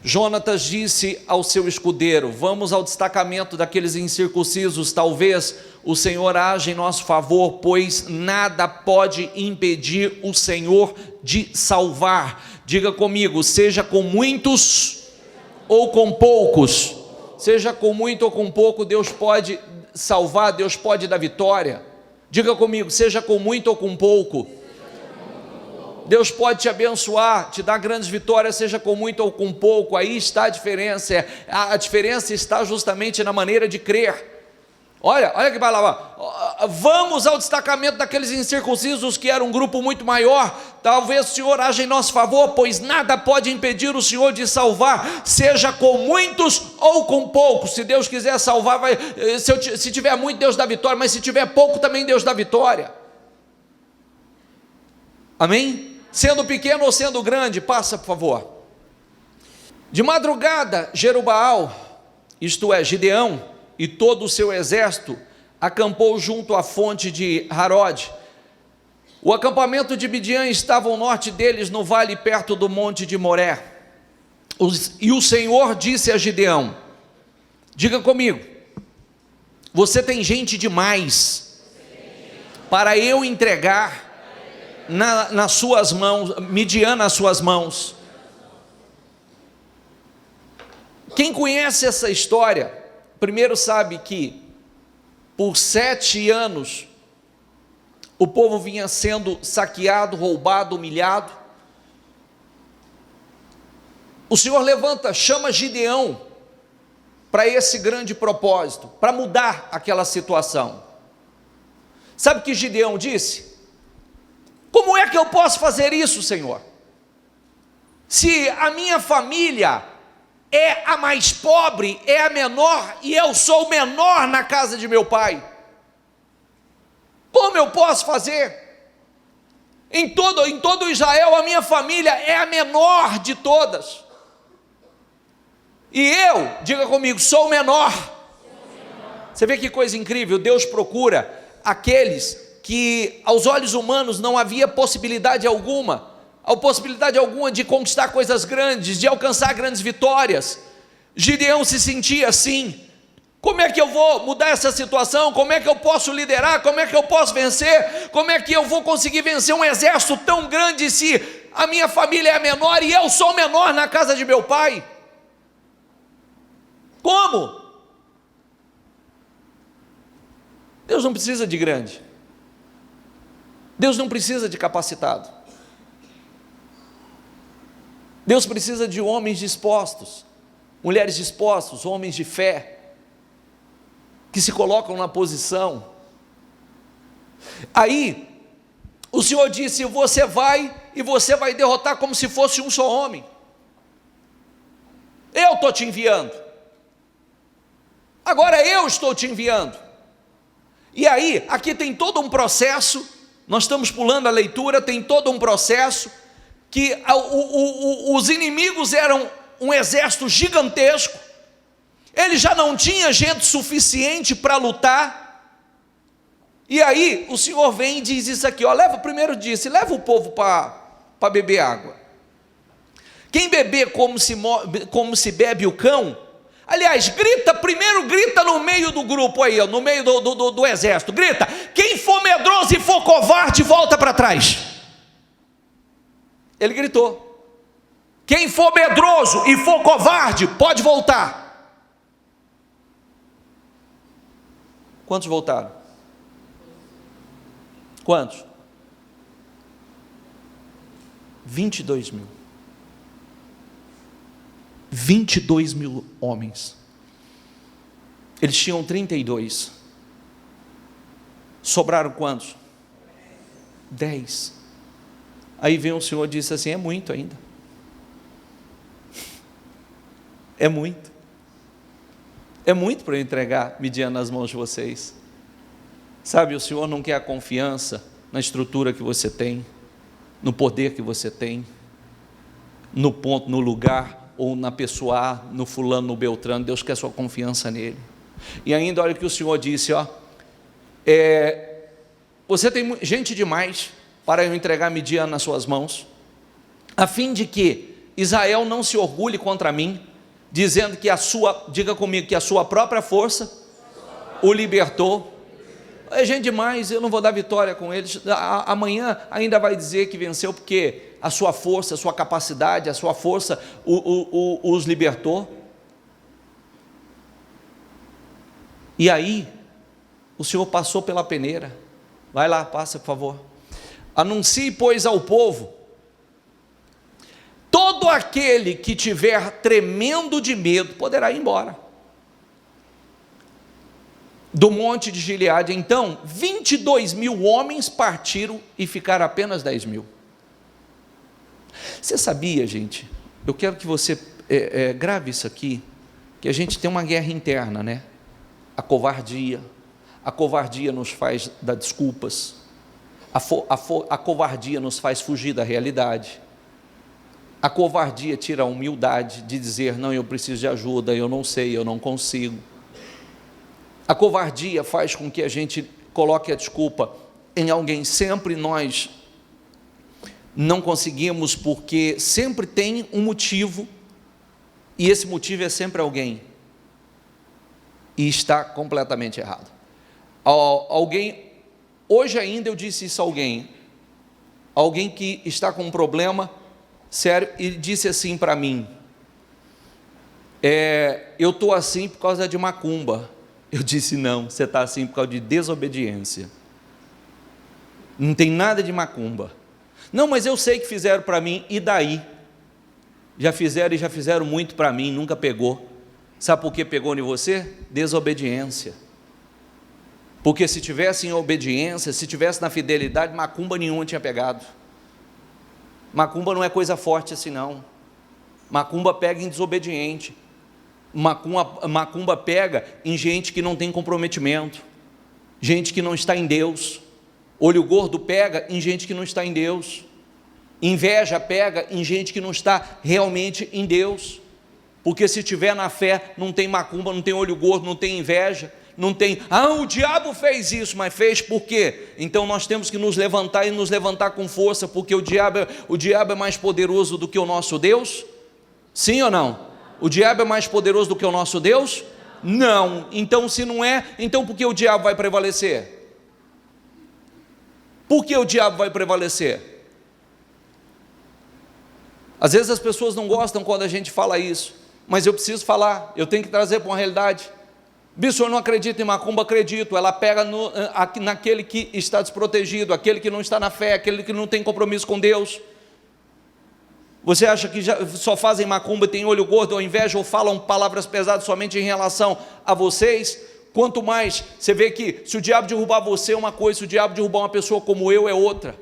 Jonatas disse ao seu escudeiro: vamos ao destacamento daqueles incircuncisos, talvez o Senhor haja em nosso favor, pois nada pode impedir o Senhor de salvar. Diga comigo: seja com muitos ou com poucos, seja com muito ou com pouco, Deus pode salvar, Deus pode dar vitória. Diga comigo: seja com muito ou com pouco, Deus pode te abençoar, te dar grandes vitórias, seja com muito ou com pouco. Aí está a diferença. A diferença está justamente na maneira de crer. Olha que palavra. Vamos ao destacamento daqueles incircuncisos, que era um grupo muito maior. Talvez o Senhor haja em nosso favor, pois nada pode impedir o Senhor de salvar, seja com muitos ou com poucos. Se Deus quiser salvar, se tiver muito, Deus dá vitória, mas se tiver pouco, também Deus dá vitória. Amém? Sendo pequeno ou sendo grande, passa por favor. De madrugada, Jerubaal, isto é, Gideão, e todo o seu exército, acampou junto à fonte de Harod. O acampamento de Midian estava ao norte deles, no vale perto do monte de Moré. E o Senhor disse a Gideão: diga comigo, você tem gente demais para eu entregar nas suas mãos, Midian nas suas mãos. Quem conhece essa história, primeiro sabe que por 7 anos o povo vinha sendo saqueado, roubado, humilhado. O Senhor levanta, chama Gideão para esse grande propósito, para mudar aquela situação. Sabe o que Gideão disse? Como é que eu posso fazer isso, Senhor? Se a minha família é a mais pobre, é a menor, e eu sou o menor na casa de meu pai, como eu posso fazer? Em todo Israel, a minha família é a menor de todas, e eu, diga comigo, sou o menor. Você vê que coisa incrível. Deus procura aqueles que aos olhos humanos não havia possibilidade alguma de conquistar coisas grandes, de alcançar grandes vitórias. Gideão se sentia assim: como é que eu vou mudar essa situação? Como é que eu posso liderar? Como é que eu posso vencer? Como é que eu vou conseguir vencer um exército tão grande se a minha família é a menor e eu sou o menor na casa de meu pai? Como? Deus não precisa de grande, Deus não precisa de capacitado, Deus precisa de homens dispostos, mulheres dispostos, homens de fé, que se colocam na posição. Aí, o Senhor disse: você vai derrotar como se fosse um só homem, eu estou te enviando, agora eu estou te enviando. E aí, aqui tem todo um processo, nós estamos pulando a leitura, tem todo um processo, que os inimigos eram um exército gigantesco, ele já não tinha gente suficiente para lutar, e aí o Senhor vem e diz isso aqui, ó, leva o povo para beber água. Quem beber como se bebe o cão, aliás, grita no meio do grupo aí, ó, no meio do exército, grita: quem for medroso e for covarde, volta para trás. Ele gritou: quem for medroso e for covarde, pode voltar. Quantos voltaram? Quantos? 22 mil. 22 mil homens. Eles tinham 32. Sobraram quantos? 10. Aí vem o Senhor e disse assim: é muito ainda. É muito. É muito para eu entregar Midian nas mãos de vocês. Sabe, o Senhor não quer a confiança na estrutura que você tem, no poder que você tem, no ponto, no lugar, ou na pessoa A, no fulano, no Beltrano. Deus quer sua confiança nele. E ainda olha o que o Senhor disse, ó: você tem gente demais para eu entregar Midian nas suas mãos, a fim de que Israel não se orgulhe contra mim, dizendo que diga comigo, que a sua própria força o libertou. É gente demais, eu não vou dar vitória com eles. Amanhã ainda vai dizer que venceu, porque a sua força, a sua capacidade, a sua força os libertou. E aí, o Senhor passou pela peneira. Vai lá, passa, por favor. Anuncie, pois, ao povo: todo aquele que tiver tremendo de medo poderá ir embora do monte de Gileade. Então 22.000 homens partiram e ficaram apenas 10.000. Você sabia, gente? Eu quero que você grave isso aqui, que a gente tem uma guerra interna, né? A covardia nos faz dar desculpas, a covardia nos faz fugir da realidade, a covardia tira a humildade de dizer: não, eu preciso de ajuda, eu não sei, eu não consigo. A covardia faz com que a gente coloque a desculpa em alguém. Sempre nós não conseguimos, porque sempre tem um motivo, e esse motivo é sempre alguém, e está completamente errado. Alguém, hoje ainda eu disse isso a alguém que está com um problema sério, e disse assim para mim: eu estou assim por causa de macumba. Eu disse: não, você está assim por causa de desobediência, não tem nada de macumba. Não, mas eu sei que fizeram para mim. E daí? Já fizeram, e já fizeram muito para mim, nunca pegou. Sabe por que pegou em você? Desobediência. Porque se tivesse em obediência, se tivesse na fidelidade, macumba nenhuma tinha pegado. Macumba não é coisa forte assim não. Macumba pega em desobediente. Macumba pega em gente que não tem comprometimento, gente que não está em Deus. Olho gordo pega em gente que não está em Deus. Inveja pega em gente que não está realmente em Deus. Porque se tiver na fé, não tem macumba, não tem olho gordo, não tem inveja, não tem: o diabo fez isso, mas fez por quê? Então nós temos que nos levantar, e nos levantar com força, porque o diabo é mais poderoso do que o nosso Deus? Sim ou não? O diabo é mais poderoso do que o nosso Deus? Não. Então, se não é, então por que o diabo vai prevalecer? Por que o diabo vai prevalecer? Às vezes as pessoas não gostam quando a gente fala isso, mas eu preciso falar, eu tenho que trazer para uma realidade. Bicho, eu não acredito em macumba. Acredito. Ela pega naquele que está desprotegido, aquele que não está na fé, aquele que não tem compromisso com Deus. Você acha que só fazem macumba, tem olho gordo ou inveja, ou falam palavras pesadas somente em relação a vocês? Quanto mais você vê que, se o diabo derrubar você é uma coisa, se o diabo derrubar uma pessoa como eu é outra.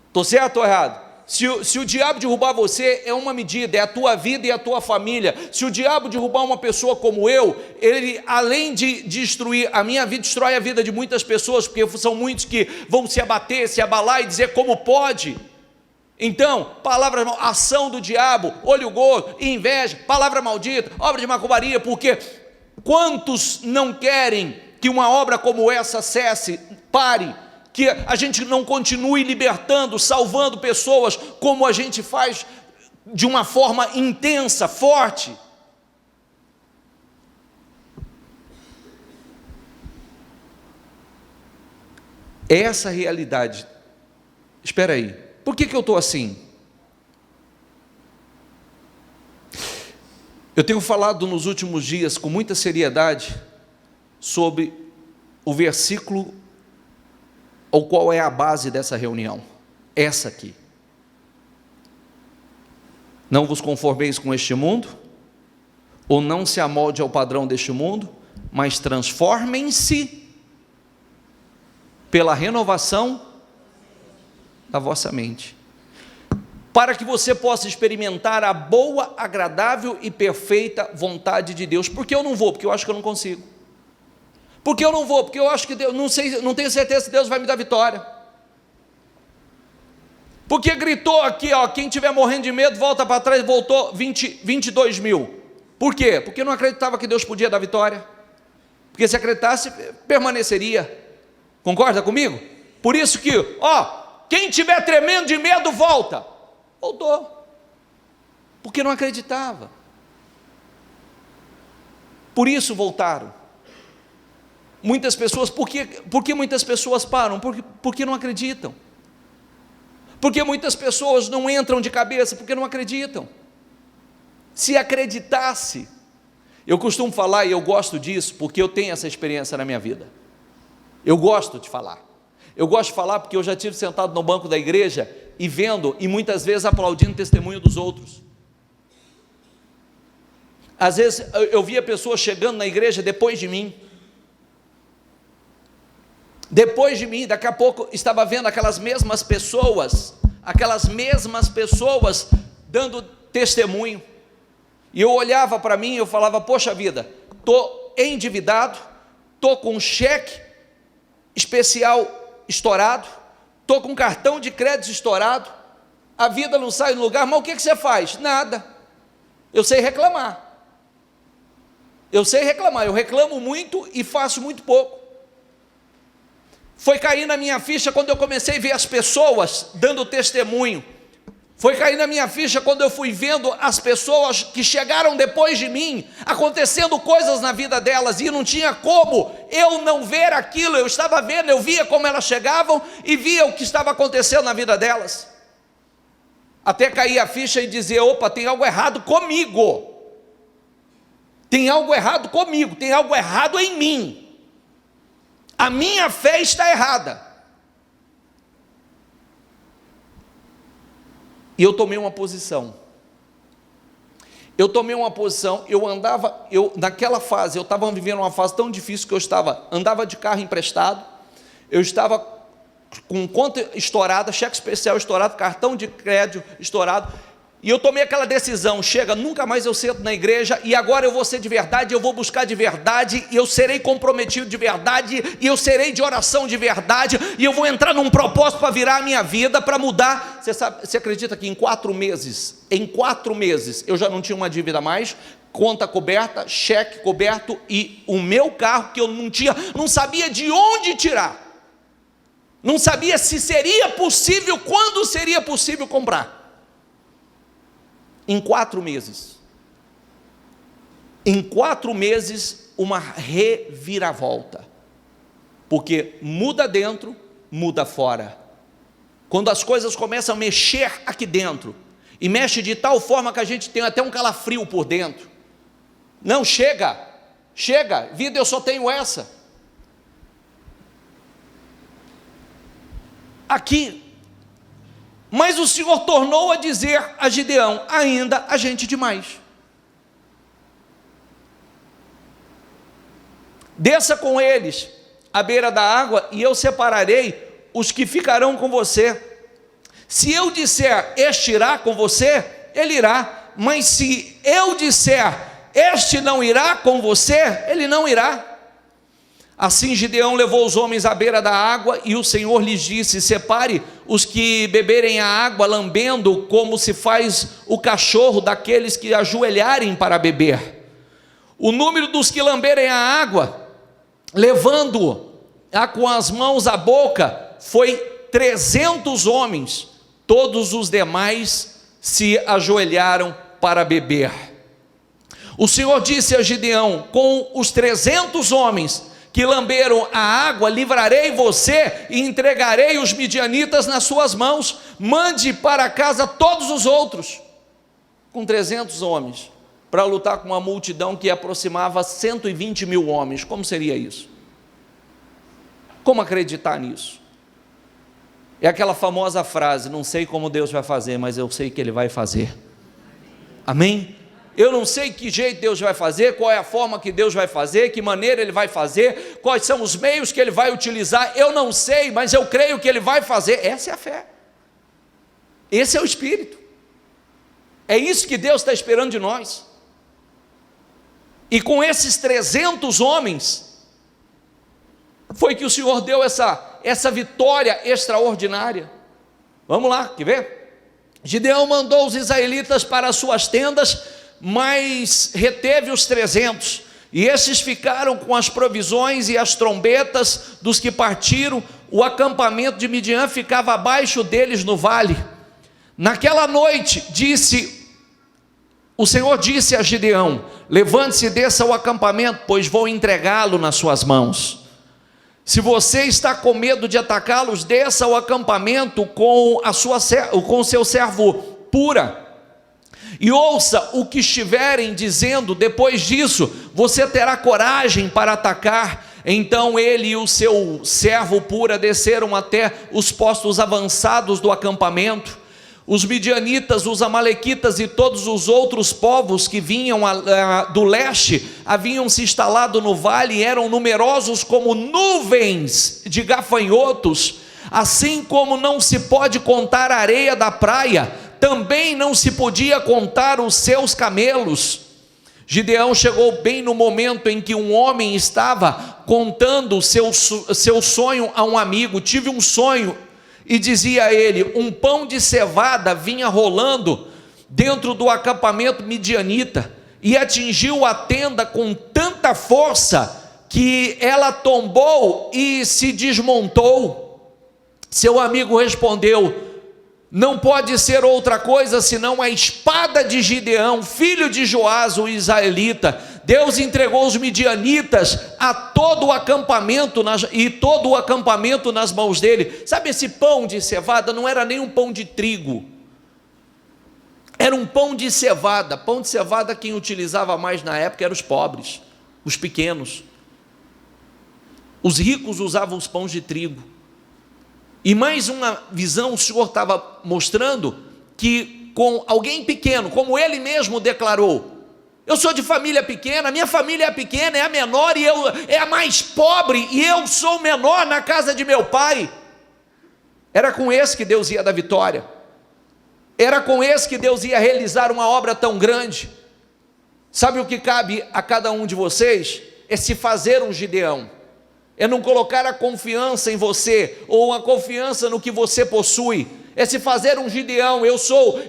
Estou certo ou errado? Se o diabo derrubar você é uma medida, é a tua vida e a tua família. Se o diabo derrubar uma pessoa como eu, ele, além de destruir a minha vida, destrói a vida de muitas pessoas, porque são muitos que vão se abater, se abalar e dizer: como pode? Então, palavra, ação do diabo, olho gordo, inveja, palavra maldita, obra de macumbaria. Porque quantos não querem que uma obra como essa cesse, pare, que a gente não continue libertando, salvando pessoas, como a gente faz de uma forma intensa, forte? Essa realidade. Espera aí. Por que eu estou assim? Eu tenho falado nos últimos dias com muita seriedade sobre o versículo ou qual é a base dessa reunião. Essa aqui: não vos conformeis com este mundo, ou não se amolde ao padrão deste mundo, mas transformem-se pela renovação da vossa mente, para que você possa experimentar a boa, agradável e perfeita vontade de Deus. Por que eu não vou? Porque eu acho que eu não consigo. Por que eu não vou? Porque eu acho que Deus, não tenho certeza se Deus vai me dar vitória. Porque gritou aqui, quem estiver morrendo de medo, volta para trás, voltou 22.000. Por quê? Porque eu não acreditava que Deus podia dar vitória. Porque se acreditasse, permaneceria. Concorda comigo? Por isso que, quem tiver tremendo de medo, volta. Voltou, porque não acreditava. Por isso voltaram. Muitas pessoas, por que muitas pessoas param? Porque não acreditam. Porque muitas pessoas não entram de cabeça, porque não acreditam. Se acreditasse, eu costumo falar, e eu gosto disso, porque eu tenho essa experiência na minha vida. Eu gosto de falar. Eu gosto de falar porque eu já estive sentado no banco da igreja e vendo, e muitas vezes aplaudindo o testemunho dos outros. Às vezes eu via pessoas chegando na igreja depois de mim. Daqui a pouco estava vendo aquelas mesmas pessoas dando testemunho. E eu olhava para mim e eu falava, poxa vida, estou endividado, estou com um cheque especial estourado, estou com um cartão de crédito estourado, a vida não sai do lugar, mas o que você faz? Nada. Eu sei reclamar, eu reclamo muito e faço muito pouco. Foi cair na minha ficha quando eu comecei a ver as pessoas dando testemunho. Foi cair na minha ficha quando eu fui vendo as pessoas que chegaram depois de mim, acontecendo coisas na vida delas, e não tinha como eu não ver aquilo. Eu estava vendo, eu via como elas chegavam e via o que estava acontecendo na vida delas, até cair a ficha e dizer, opa, tem algo errado comigo, tem algo errado comigo, tem algo errado em mim, a minha fé está errada. E eu tomei uma posição, naquela fase, eu estava vivendo uma fase tão difícil que eu andava de carro emprestado, eu estava com conta estourada, cheque especial estourado, cartão de crédito estourado, e eu tomei aquela decisão, chega, nunca mais eu sento na igreja, e agora eu vou ser de verdade, eu vou buscar de verdade, e eu serei comprometido de verdade, e eu serei de oração de verdade, e eu vou entrar num propósito para virar a minha vida, para mudar. Você acredita que em 4 meses, eu já não tinha uma dívida mais, conta coberta, cheque coberto, e o meu carro que eu não sabia de onde tirar, não sabia se seria possível, quando seria possível comprar. Em 4 meses, uma reviravolta, porque muda dentro, muda fora. Quando as coisas começam a mexer aqui dentro, e mexe de tal forma que a gente tem até um calafrio por dentro, não, chega, vida, eu só tenho essa, aqui. Mas o Senhor tornou a dizer a Gideão, ainda há gente demais. Desça com eles à beira da água, e eu separarei os que ficarão com você. Se eu disser, este irá com você, ele irá. Mas se eu disser, este não irá com você, ele não irá. Assim Gideão levou os homens à beira da água, e o Senhor lhes disse, separe os que beberem a água, lambendo como se faz o cachorro daqueles que ajoelharem para beber. O número dos que lamberem a água, levando-a com as mãos à boca, foi 300 homens, todos os demais se ajoelharam para beber. O Senhor disse a Gideão, com os 300 homens que lamberam a água, livrarei você e entregarei os midianitas nas suas mãos. Mande para casa todos os outros. Com 300 homens, para lutar com uma multidão que aproximava 120 mil homens. Como seria isso? Como acreditar nisso? É aquela famosa frase, não sei como Deus vai fazer, mas eu sei que Ele vai fazer. Amém? Eu não sei que jeito Deus vai fazer, qual é a forma que Deus vai fazer, que maneira Ele vai fazer, quais são os meios que Ele vai utilizar, eu não sei, mas eu creio que Ele vai fazer. Essa é a fé, esse é o Espírito, é isso que Deus está esperando de nós. E com esses 300 homens, foi que o Senhor deu essa vitória extraordinária. Vamos lá, quer ver? Gideão mandou os israelitas para as suas tendas, mas reteve os 300, e esses ficaram com as provisões e as trombetas dos que partiram. O acampamento de Midian ficava abaixo deles no vale. Naquela noite, o Senhor disse a Gideão: levante-se e desça ao acampamento, pois vou entregá-lo nas suas mãos. Se você está com medo de atacá-los, desça ao acampamento com o seu servo Pura, e ouça o que estiverem dizendo. Depois disso, você terá coragem para atacar. Então ele e o seu servo Pura desceram até os postos avançados do acampamento. Os midianitas, os amalequitas e todos os outros povos que vinham do leste haviam se instalado no vale e eram numerosos como nuvens de gafanhotos. Assim como não se pode contar a areia da praia, também não se podia contar os seus camelos. Gideão chegou bem no momento em que um homem estava contando seu sonho a um amigo. Tive um sonho, e dizia a ele: um pão de cevada vinha rolando dentro do acampamento midianita, e atingiu a tenda com tanta força, que ela tombou e se desmontou. Seu amigo respondeu: não pode ser outra coisa senão a espada de Gideão, filho de Joás, o israelita. Deus entregou os midianitas a todo o acampamento, e todo o acampamento nas mãos dele. Sabe, esse pão de cevada não era nem um pão de trigo, era um pão de cevada. Pão de cevada, quem utilizava mais na época eram os pobres, os pequenos. Os ricos usavam os pães de trigo. E mais uma visão, o Senhor estava mostrando que com alguém pequeno, como ele mesmo declarou: eu sou de família pequena, minha família é pequena, é a menor, e é a mais pobre, e eu sou o menor na casa de meu pai. Era com esse que Deus ia dar vitória, era com esse que Deus ia realizar uma obra tão grande. Sabe o que cabe a cada um de vocês? É se fazer um Gideão, é não colocar a confiança em você, ou a confiança no que você possui, é se fazer um Gideão. Eu sou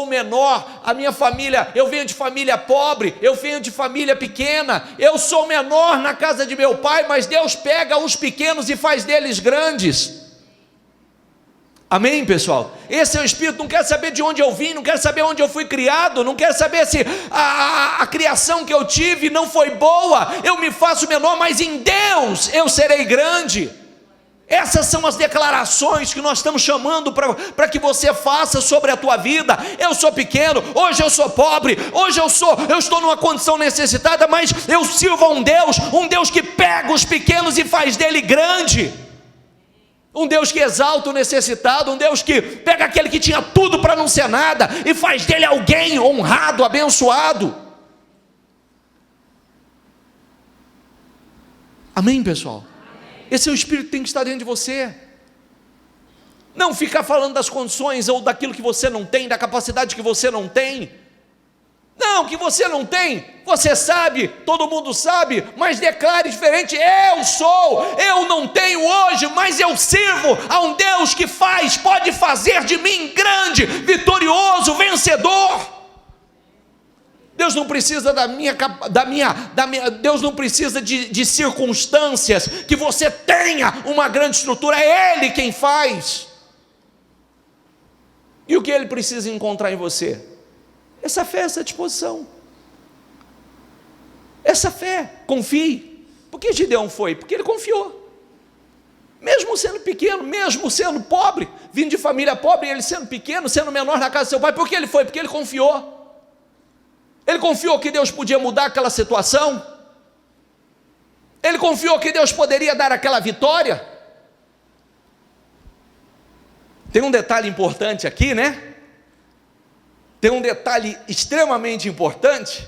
o menor, a minha família, eu venho de família pobre, eu venho de família pequena, eu sou o menor na casa de meu pai, mas Deus pega os pequenos e faz deles grandes. Amém, pessoal? Esse é o Espírito. Não quer saber de onde eu vim, não quer saber onde eu fui criado, não quer saber se a criação que eu tive não foi boa. Eu me faço menor, mas em Deus eu serei grande. Essas são as declarações que nós estamos chamando para que você faça sobre a tua vida. Eu sou pequeno, hoje eu sou pobre, hoje eu estou numa condição necessitada, mas eu sirvo a um Deus que pega os pequenos e faz dele grande. Um Deus que exalta o necessitado, um Deus que pega aquele que tinha tudo para não ser nada e faz dele alguém honrado, abençoado. Amém, pessoal? Amém. Esse é o Espírito que tem que estar dentro de você. Não ficar falando das condições ou daquilo que você não tem, da capacidade que você não tem. Não, que você não tem, você sabe, todo mundo sabe, mas declare diferente: eu não tenho hoje, mas eu sirvo a um Deus que pode fazer de mim grande, vitorioso, vencedor. Deus não precisa Deus não precisa de circunstâncias, que você tenha uma grande estrutura, é Ele quem faz. E o que Ele precisa encontrar em você? Essa fé, essa disposição, essa fé. Confie. Por que Gideão foi? Porque ele confiou, mesmo sendo pequeno, mesmo sendo pobre, vindo de família pobre, ele sendo pequeno, sendo menor na casa do seu pai. Por que ele foi? Porque ele confiou. Ele confiou que Deus podia mudar aquela situação, ele confiou que Deus poderia dar aquela vitória. Tem um detalhe importante aqui, né? Tem um detalhe extremamente importante,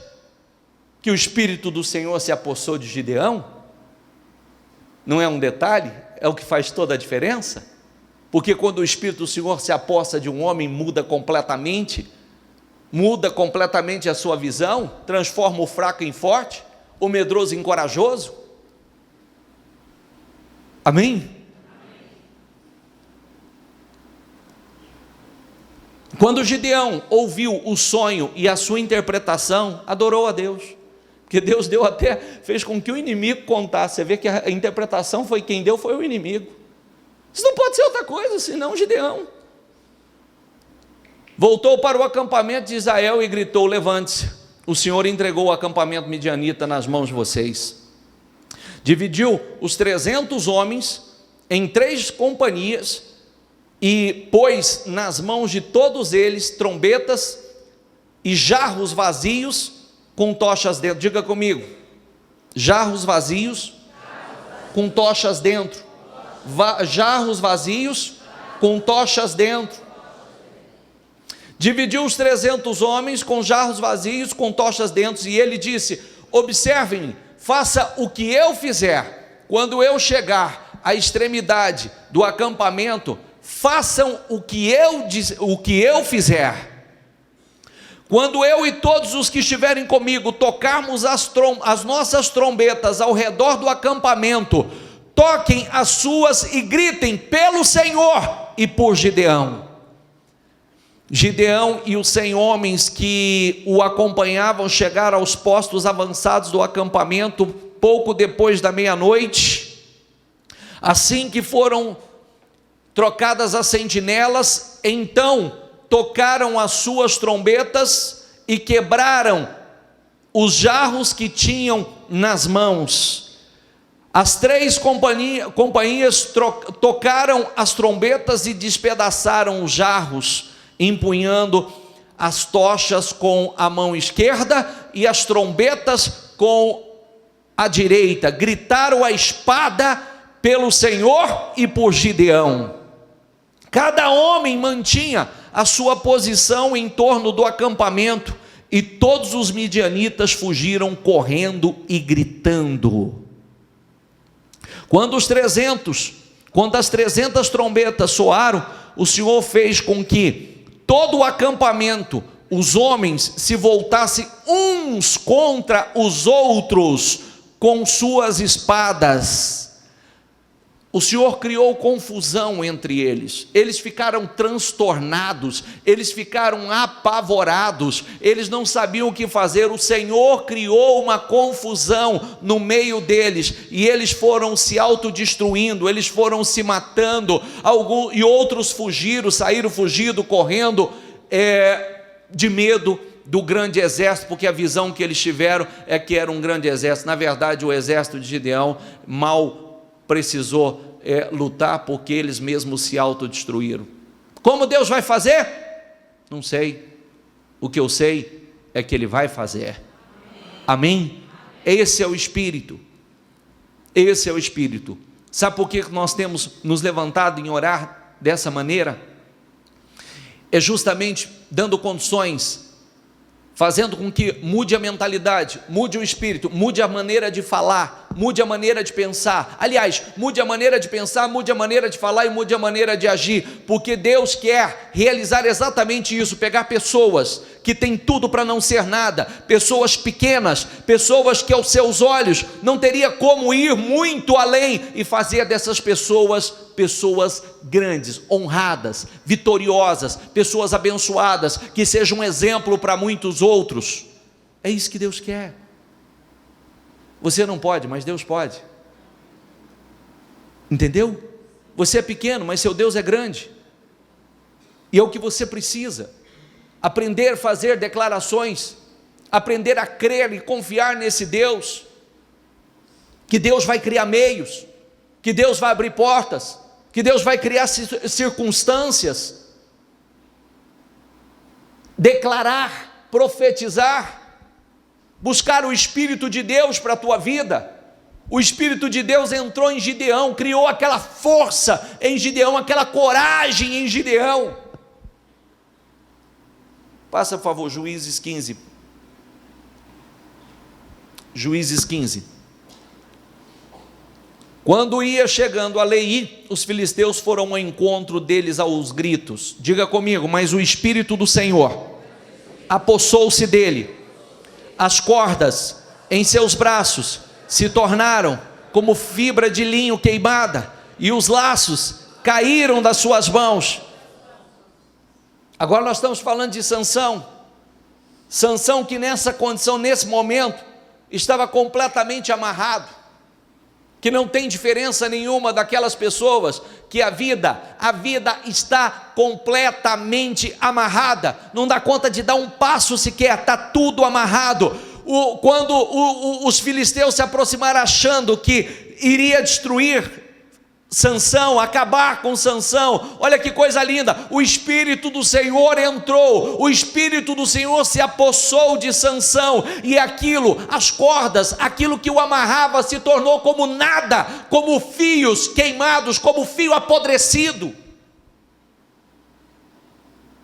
que o Espírito do Senhor se apossou de Gideão. Não é um detalhe, é o que faz toda a diferença. Porque quando o Espírito do Senhor se apossa de um homem, muda completamente a sua visão, transforma o fraco em forte, o medroso em corajoso. Amém? Quando Gideão ouviu o sonho e a sua interpretação, adorou a Deus, porque Deus fez com que o inimigo contasse. Você vê que a interpretação foi quem deu, foi o inimigo. Isso não pode ser outra coisa senão Gideão. Voltou para o acampamento de Israel e gritou: levante-se, o Senhor entregou o acampamento midianita nas mãos de vocês. Dividiu os 300 homens em 3 companhias e pôs nas mãos de todos eles trombetas e jarros vazios com tochas dentro. Diga comigo: jarros vazios com tochas dentro. Jarros vazios com tochas dentro. Dividiu os 300 homens com jarros vazios com tochas dentro, e ele disse: observem, faça o que eu fizer. Quando eu chegar à extremidade do acampamento, façam o que eu fizer. Quando eu e todos os que estiverem comigo tocarmos as nossas trombetas ao redor do acampamento, toquem as suas e gritem pelo Senhor e por Gideão. Gideão e os 100 homens que o acompanhavam chegaram aos postos avançados do acampamento pouco depois da meia-noite. Assim que foram trocadas as sentinelas, então tocaram as suas trombetas e quebraram os jarros que tinham nas mãos. As 3 companhias tocaram as trombetas e despedaçaram os jarros, empunhando as tochas com a mão esquerda e as trombetas com a direita. Gritaram a espada pelo Senhor e por Gideão. Cada homem mantinha a sua posição em torno do acampamento, e todos os midianitas fugiram correndo e gritando. Quando as 300 trombetas soaram, o Senhor fez com que todo o acampamento, os homens se voltassem uns contra os outros com suas espadas. O Senhor criou confusão entre eles. Eles ficaram transtornados, eles ficaram apavorados, eles não sabiam o que fazer. O Senhor criou uma confusão no meio deles, e eles foram se autodestruindo, eles foram se matando, e outros saíram fugindo, correndo, de medo do grande exército, porque a visão que eles tiveram é que era um grande exército. Na verdade, o exército de Gideão mal precisou lutar, porque eles mesmos se autodestruíram. Como Deus vai fazer? Não sei. O que eu sei é que Ele vai fazer. Amém? Esse é o Espírito. Esse é o Espírito. Sabe por que nós temos nos levantado em orar dessa maneira? É justamente dando condições, fazendo com que mude a mentalidade, mude o espírito, mude a maneira de falar, mude a maneira de pensar. Aliás, mude a maneira de pensar, mude a maneira de falar e mude a maneira de agir, porque Deus quer realizar exatamente isso: pegar pessoas que têm tudo para não ser nada, pessoas pequenas, pessoas que aos seus olhos não teria como ir muito além, e fazer dessas pessoas grandes, honradas, vitoriosas, pessoas abençoadas, que sejam um exemplo para muitos outros. É isso que Deus quer. Você não pode, mas Deus pode. Entendeu? Você é pequeno, mas seu Deus é grande, e é o que você precisa: aprender a fazer declarações, aprender a crer e confiar nesse Deus, que Deus vai criar meios, que Deus vai abrir portas, que Deus vai criar circunstâncias. Declarar, profetizar, buscar o Espírito de Deus para a tua vida. O Espírito de Deus entrou em Gideão, criou aquela força em Gideão, aquela coragem em Gideão. Passa, por favor, Juízes 15. Juízes 15. Quando ia chegando a Leí, os filisteus foram ao encontro deles aos gritos. Diga comigo: mas o Espírito do Senhor apossou-se dele. As cordas em seus braços se tornaram como fibra de linho queimada, e os laços caíram das suas mãos. Agora nós estamos falando de Sansão. Sansão, que nessa condição, nesse momento, estava completamente amarrado, que não tem diferença nenhuma daquelas pessoas que a vida está completamente amarrada, não dá conta de dar um passo sequer, está tudo amarrado. Quando os filisteus se aproximaram achando que iria destruir Sansão, acabar com Sansão, olha que coisa linda, o Espírito do Senhor entrou, o Espírito do Senhor se apossou de Sansão, e aquilo, as cordas, aquilo que o amarrava se tornou como nada, como fios queimados, como fio apodrecido.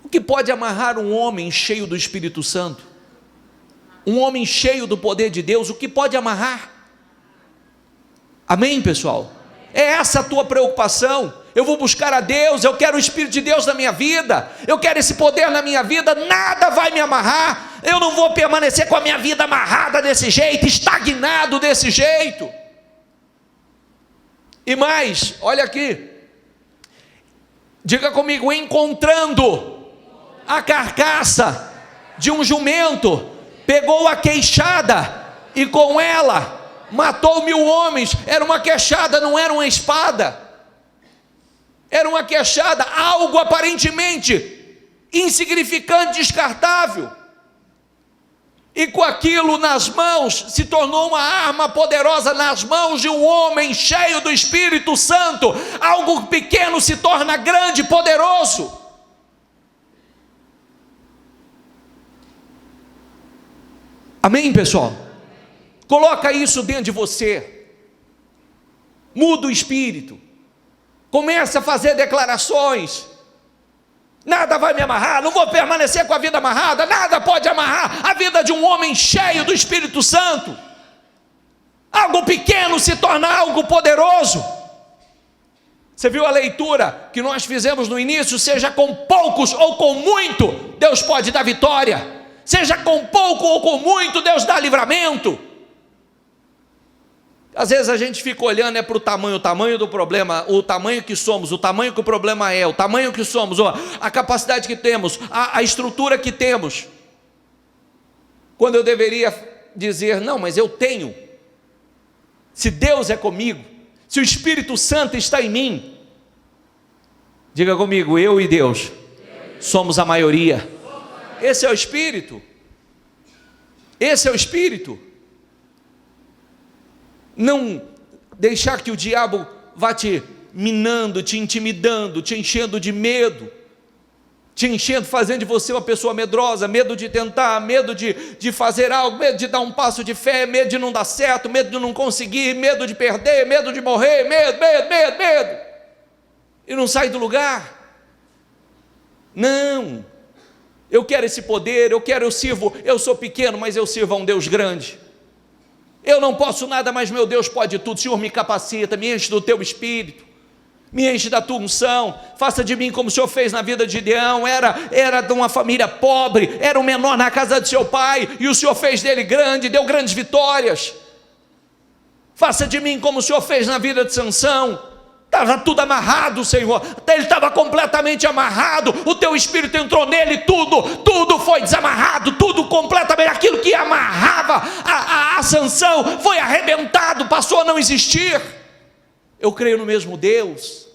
O que pode amarrar um homem cheio do Espírito Santo? Um homem cheio do poder de Deus, o que pode amarrar? Amém, pessoal? É essa a tua preocupação? Eu vou buscar a Deus, eu quero o Espírito de Deus na minha vida, eu quero esse poder na minha vida, nada vai me amarrar, eu não vou permanecer com a minha vida amarrada desse jeito, estagnado desse jeito. E mais, olha aqui, diga comigo, encontrando a carcaça de um jumento, pegou a queixada e com ela matou 1000 homens. Era uma queixada, não era uma espada, era uma queixada, algo aparentemente insignificante, descartável, e com aquilo nas mãos, se tornou uma arma poderosa nas mãos de um homem cheio do Espírito Santo. Algo pequeno se torna grande, poderoso. Amém, pessoal? Coloca isso dentro de você, muda o espírito, comece a fazer declarações: nada vai me amarrar, não vou permanecer com a vida amarrada, nada pode amarrar a vida de um homem cheio do Espírito Santo. Algo pequeno se torna algo poderoso. Você viu a leitura que nós fizemos no início? Seja com poucos ou com muito, Deus pode dar vitória. Seja com pouco ou com muito, Deus dá livramento. Às vezes a gente fica olhando para o tamanho do problema, o tamanho que somos, o tamanho que o problema é, o tamanho que somos, a capacidade que temos, a estrutura que temos, quando eu deveria dizer: não, mas eu tenho. Se Deus é comigo, se o Espírito Santo está em mim, diga comigo, eu e Deus somos a maioria. Esse é o Espírito, esse é o Espírito. Não deixar que o diabo vá te minando, te intimidando, te enchendo de medo, te enchendo, fazendo de você uma pessoa medrosa, medo de tentar, medo de fazer algo, medo de dar um passo de fé, medo de não dar certo, medo de não conseguir, medo de perder, medo de morrer, medo, e não sai do lugar. Não, eu quero esse poder, eu sou pequeno, mas eu sirvo a um Deus grande. Eu não posso nada, mas meu Deus pode tudo. Senhor, me capacita, me enche do teu Espírito, me enche da tua unção, faça de mim como o Senhor fez na vida de Gideão. Era de uma família pobre, era o menor na casa de seu pai, e o Senhor fez dele grande, deu grandes vitórias. Faça de mim como o Senhor fez na vida de Sansão. Estava tudo amarrado, Senhor, ele estava completamente amarrado, o teu Espírito entrou nele, tudo foi desamarrado, tudo completamente, aquilo que amarrava a Sansão foi arrebentado, passou a não existir. Eu creio no mesmo Deus.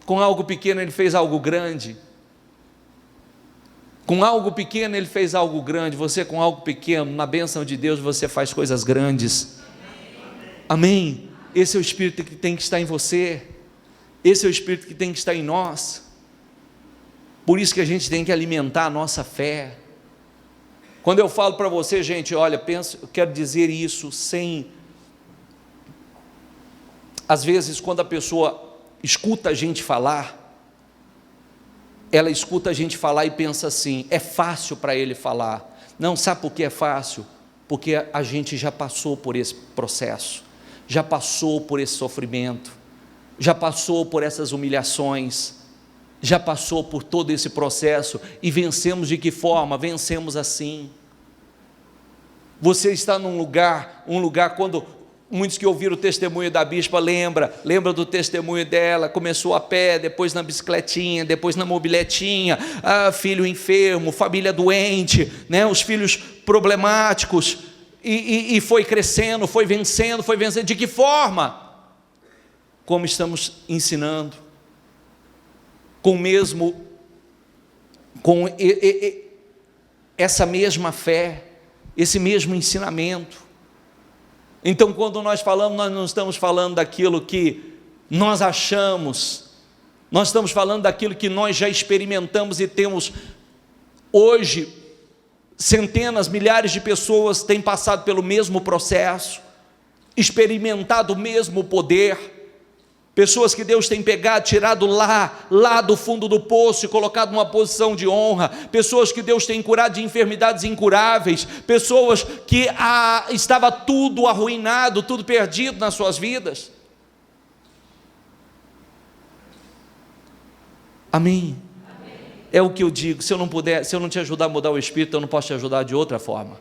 Com algo pequeno ele fez algo grande, com algo pequeno ele fez algo grande. Você, com algo pequeno, na bênção de Deus, você faz coisas grandes. Amém? Esse é o Espírito que tem que estar em você, esse é o Espírito que tem que estar em nós. Por isso que a gente tem que alimentar a nossa fé. Quando eu falo para você, gente, olha, eu quero dizer isso sem... Às vezes, quando a pessoa escuta a gente falar, ela escuta a gente falar e pensa assim: é fácil para ele falar. Não, sabe por que é fácil? Porque a gente já passou por esse processo, já passou por esse sofrimento, já passou por essas humilhações, já passou por todo esse processo, e vencemos de que forma? Vencemos assim. Você está num lugar, quando muitos que ouviram o testemunho da bispa lembra do testemunho dela, começou a pé, depois na bicicletinha, depois na mobiletinha, filho enfermo, família doente, né, os filhos problemáticos, e foi crescendo, foi vencendo. De que forma? Como estamos ensinando, com essa mesma fé, esse mesmo ensinamento. Então, quando nós falamos, nós não estamos falando daquilo que nós achamos, nós estamos falando daquilo que nós já experimentamos e temos hoje. Centenas, milhares de pessoas têm passado pelo mesmo processo, experimentado o mesmo poder. Pessoas que Deus tem pegado, tirado lá do fundo do poço e colocado numa posição de honra. Pessoas que Deus tem curado de enfermidades incuráveis. Pessoas que estava tudo arruinado, tudo perdido nas suas vidas. Amém? Amém. É o que eu digo, se eu não te ajudar a mudar o espírito, eu não posso te ajudar de outra forma.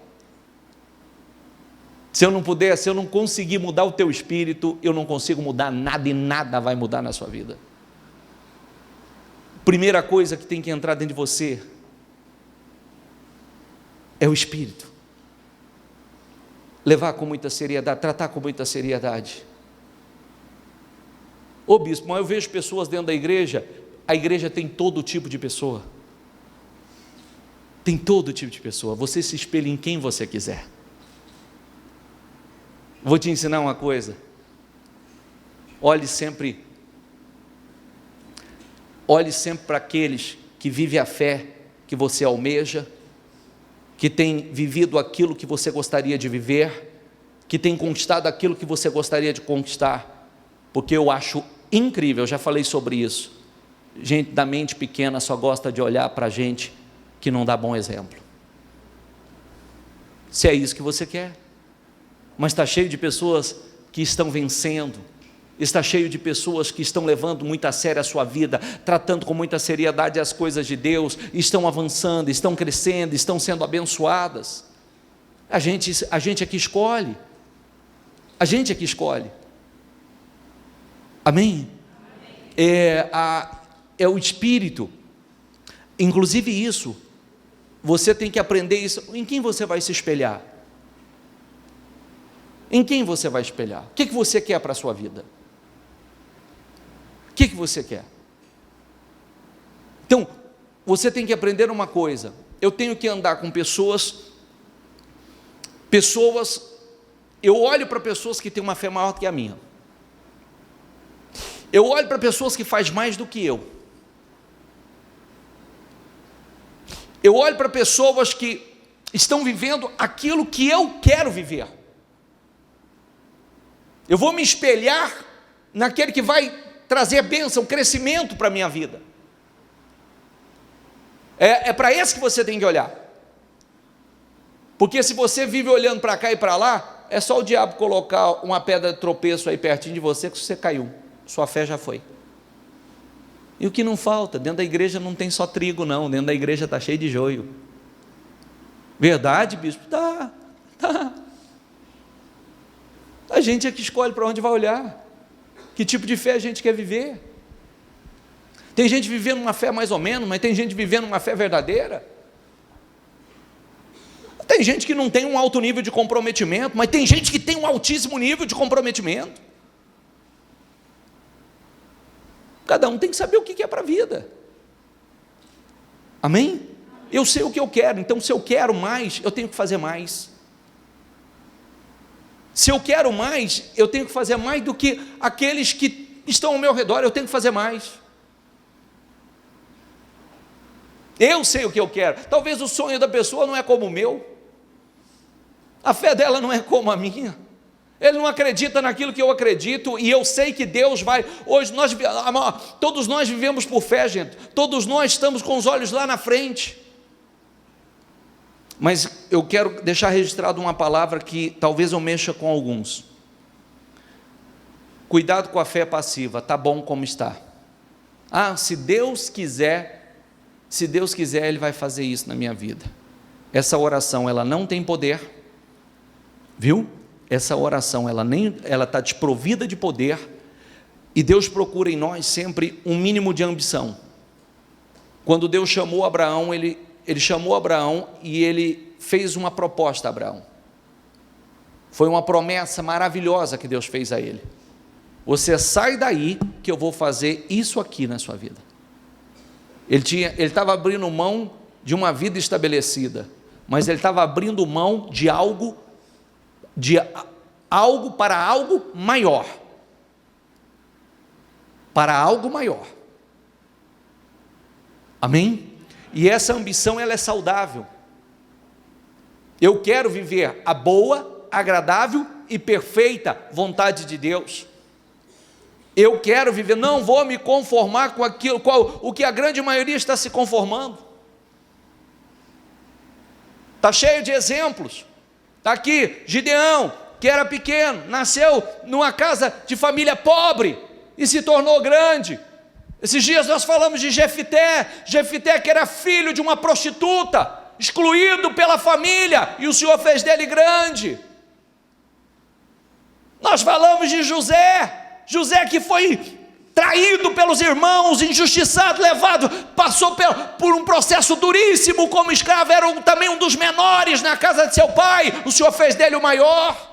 Se eu não conseguir mudar o teu espírito, eu não consigo mudar nada e nada vai mudar na sua vida. Primeira coisa que tem que entrar dentro de você é o espírito. Levar com muita seriedade, tratar com muita seriedade. Ô bispo, mas eu vejo pessoas dentro da igreja, a igreja tem todo tipo de pessoa. Tem todo tipo de pessoa, você se espelha em quem você quiser. Vou te ensinar uma coisa, olhe sempre para aqueles que vivem a fé que você almeja, que tem vivido aquilo que você gostaria de viver, que tem conquistado aquilo que você gostaria de conquistar, porque eu acho incrível, eu já falei sobre isso, gente da mente pequena só gosta de olhar para gente que não dá bom exemplo. Se é isso que você quer, mas está cheio de pessoas que estão vencendo, está cheio de pessoas que estão levando muito a sério a sua vida, tratando com muita seriedade as coisas de Deus, estão avançando, estão crescendo, estão sendo abençoadas. A gente é que escolhe, amém? É o Espírito, inclusive isso, você tem que aprender isso. Em quem você vai se espelhar? Em quem você vai espelhar? O que você quer para a sua vida? O que você quer? Então, você tem que aprender uma coisa, eu tenho que andar com pessoas, eu olho para pessoas que têm uma fé maior do que a minha, eu olho para pessoas que fazem mais do que eu olho para pessoas que estão vivendo aquilo que eu quero viver, eu vou me espelhar naquele que vai trazer bênção, crescimento para a minha vida. É para esse que você tem que olhar. Porque se você vive olhando para cá e para lá, é só o diabo colocar uma pedra de tropeço aí pertinho de você que você caiu, sua fé já foi. E o que não falta? Dentro da igreja não tem só trigo não, dentro da igreja está cheio de joio. Verdade, bispo? Tá. A gente é que escolhe para onde vai olhar, que tipo de fé a gente quer viver. Tem gente vivendo uma fé mais ou menos, mas tem gente vivendo uma fé verdadeira. Tem gente que não tem um alto nível de comprometimento, mas tem gente que tem um altíssimo nível de comprometimento. Cada um tem que saber o que é para a vida. Amém? Eu sei o que eu quero, então se eu quero mais, eu tenho que fazer mais. Se eu quero mais, eu tenho que fazer mais do que aqueles que estão ao meu redor, eu tenho que fazer mais. Eu sei o que eu quero. Talvez o sonho da pessoa não é como o meu, a fé dela não é como a minha, ele não acredita naquilo que eu acredito, e eu sei que Deus vai, hoje todos nós vivemos por fé, gente, todos nós estamos com os olhos lá na frente. Mas eu quero deixar registrado uma palavra que talvez eu mexa com alguns. Cuidado com a fé passiva, está bom como está. Se Deus quiser, Ele vai fazer isso na minha vida. Essa oração, ela não tem poder, viu? Essa oração, ela está desprovida de poder, e Deus procura em nós sempre um mínimo de ambição. Quando Deus chamou Abraão, Ele chamou Abraão e Ele fez uma proposta a Abraão. Foi uma promessa maravilhosa que Deus fez a ele. Você sai daí que eu vou fazer isso aqui na sua vida. Ele estava abrindo mão de uma vida estabelecida, mas ele estava abrindo mão de algo para algo maior. Para algo maior. Amém? E essa ambição, ela é saudável. Eu quero viver a boa, agradável e perfeita vontade de Deus. Eu quero viver, não vou me conformar com aquilo, o que a grande maioria está se conformando. Está cheio de exemplos. Está aqui, Gideão, que era pequeno, nasceu numa casa de família pobre e se tornou grande. Esses dias nós falamos de Jefité que era filho de uma prostituta, excluído pela família, e o Senhor fez dele grande. Nós falamos de José que foi traído pelos irmãos, injustiçado, levado, passou por um processo duríssimo como escravo, era também um dos menores na casa de seu pai, o Senhor fez dele o maior.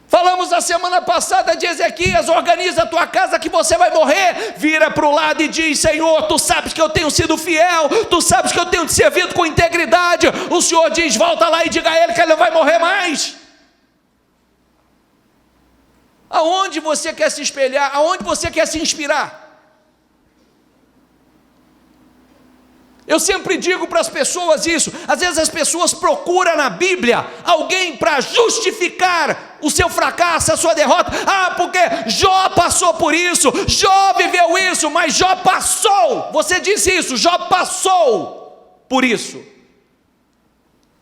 Falamos a semana passada de Ezequias: organiza a tua casa que você vai morrer, vira para o lado e diz: Senhor, tu sabes que eu tenho sido fiel, tu sabes que eu tenho te servido com integridade. O Senhor diz: volta lá e diga a ele que ele não vai morrer mais. Aonde você quer se espelhar? Aonde você quer se inspirar? Eu sempre digo para as pessoas isso. Às vezes as pessoas procuram na Bíblia alguém para justificar o seu fracasso, a sua derrota. Porque Jó passou por isso, Jó viveu isso, mas Jó passou. Você disse isso, Jó passou por isso.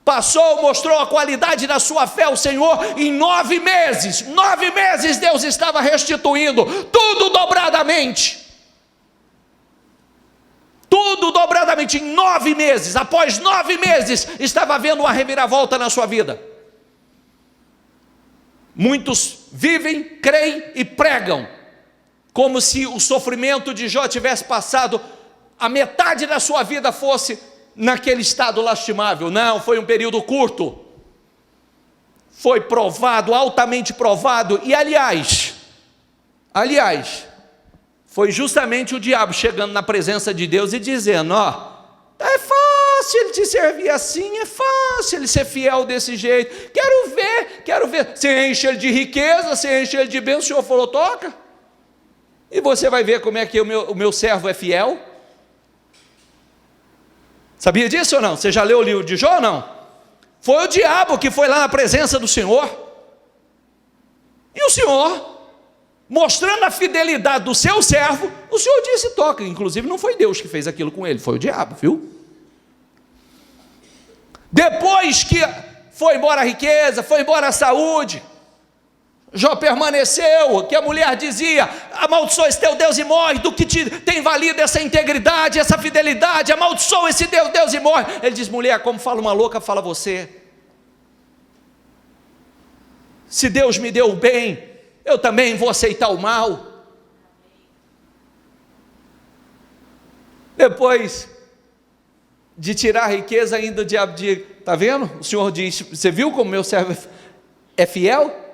Passou, mostrou a qualidade da sua fé ao Senhor em 9 meses. 9 meses Deus estava restituindo tudo dobradamente. Tudo dobradamente em 9 meses. Após 9 meses estava havendo uma reviravolta na sua vida. Muitos vivem, creem e pregam como se o sofrimento de Jó tivesse passado, a metade da sua vida fosse naquele estado lastimável. Não, foi um período curto. Foi provado, altamente provado. E aliás, foi justamente o diabo chegando na presença de Deus e dizendo: é fácil ele te servir assim, é fácil ele ser fiel desse jeito, quero ver, você enche ele de riqueza, você enche ele de bênção. O Senhor falou: toca, e você vai ver como é que o meu servo é fiel. Sabia disso ou não? Você já leu o livro de Jó ou não? Foi o diabo que foi lá na presença do Senhor, e o Senhor, mostrando a fidelidade do seu servo, o Senhor disse: toca. Inclusive não foi Deus que fez aquilo com ele, foi o diabo, viu? Depois que foi embora a riqueza, foi embora a saúde, Jó permaneceu, que a mulher dizia: amaldiçoa esse teu Deus e morre, do que te tem valido essa integridade, essa fidelidade, amaldiçoa esse teu Deus e morre. Ele diz: mulher, como fala uma louca, fala você. Se Deus me deu o bem, eu também vou aceitar o mal. Depois de tirar a riqueza, ainda o diabo diz: está vendo? O Senhor diz: você viu como meu servo é fiel?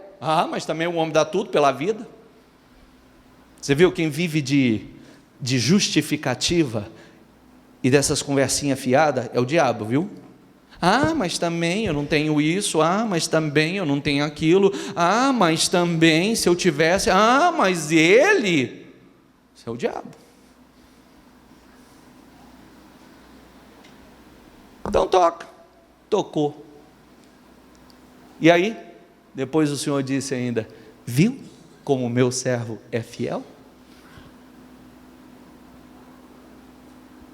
Mas também o homem dá tudo pela vida. Você viu, quem vive de justificativa e dessas conversinhas fiadas é o diabo, viu? Mas também eu não tenho isso, mas também eu não tenho aquilo, mas também se eu tivesse, mas ele, isso é o diabo. Então tocou. E aí, depois o Senhor disse ainda: viu como o meu servo é fiel?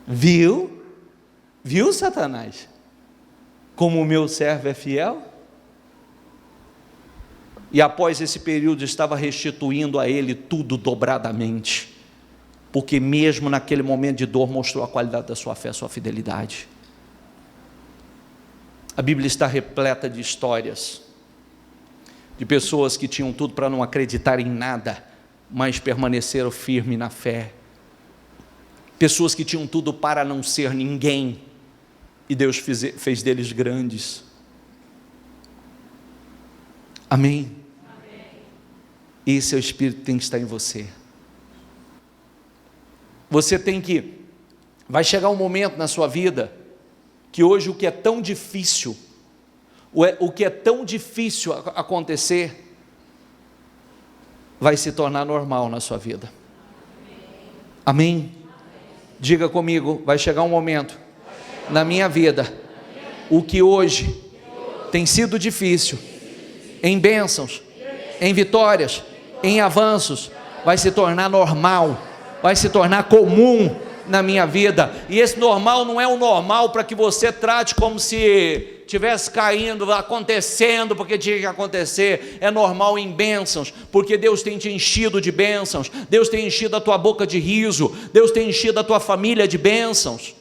Viu, Satanás, como o meu servo é fiel? E após esse período estava restituindo a ele tudo dobradamente, porque mesmo naquele momento de dor mostrou a qualidade da sua fé, a sua fidelidade. A Bíblia está repleta de histórias de pessoas que tinham tudo para não acreditar em nada, mas permaneceram firmes na fé. Pessoas que tinham tudo para não ser ninguém, e Deus fez deles grandes. Amém? Esse é o Espírito que tem que estar em você. Você tem que, vai chegar um momento na sua vida, que hoje o que é tão difícil, o que é tão difícil acontecer, vai se tornar normal na sua vida. Amém? Diga comigo, vai chegar um momento na minha vida, o que hoje tem sido difícil, em bênçãos, em vitórias, em avanços, vai se tornar normal, vai se tornar comum na minha vida. E esse normal não é um normal para que você trate como se estivesse caindo, acontecendo, porque tinha que acontecer. É normal em bênçãos, porque Deus tem te enchido de bênçãos, Deus tem enchido a tua boca de riso, Deus tem enchido a tua família de bênçãos.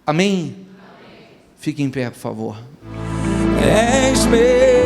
Amém? Fique em pé, por favor. És meu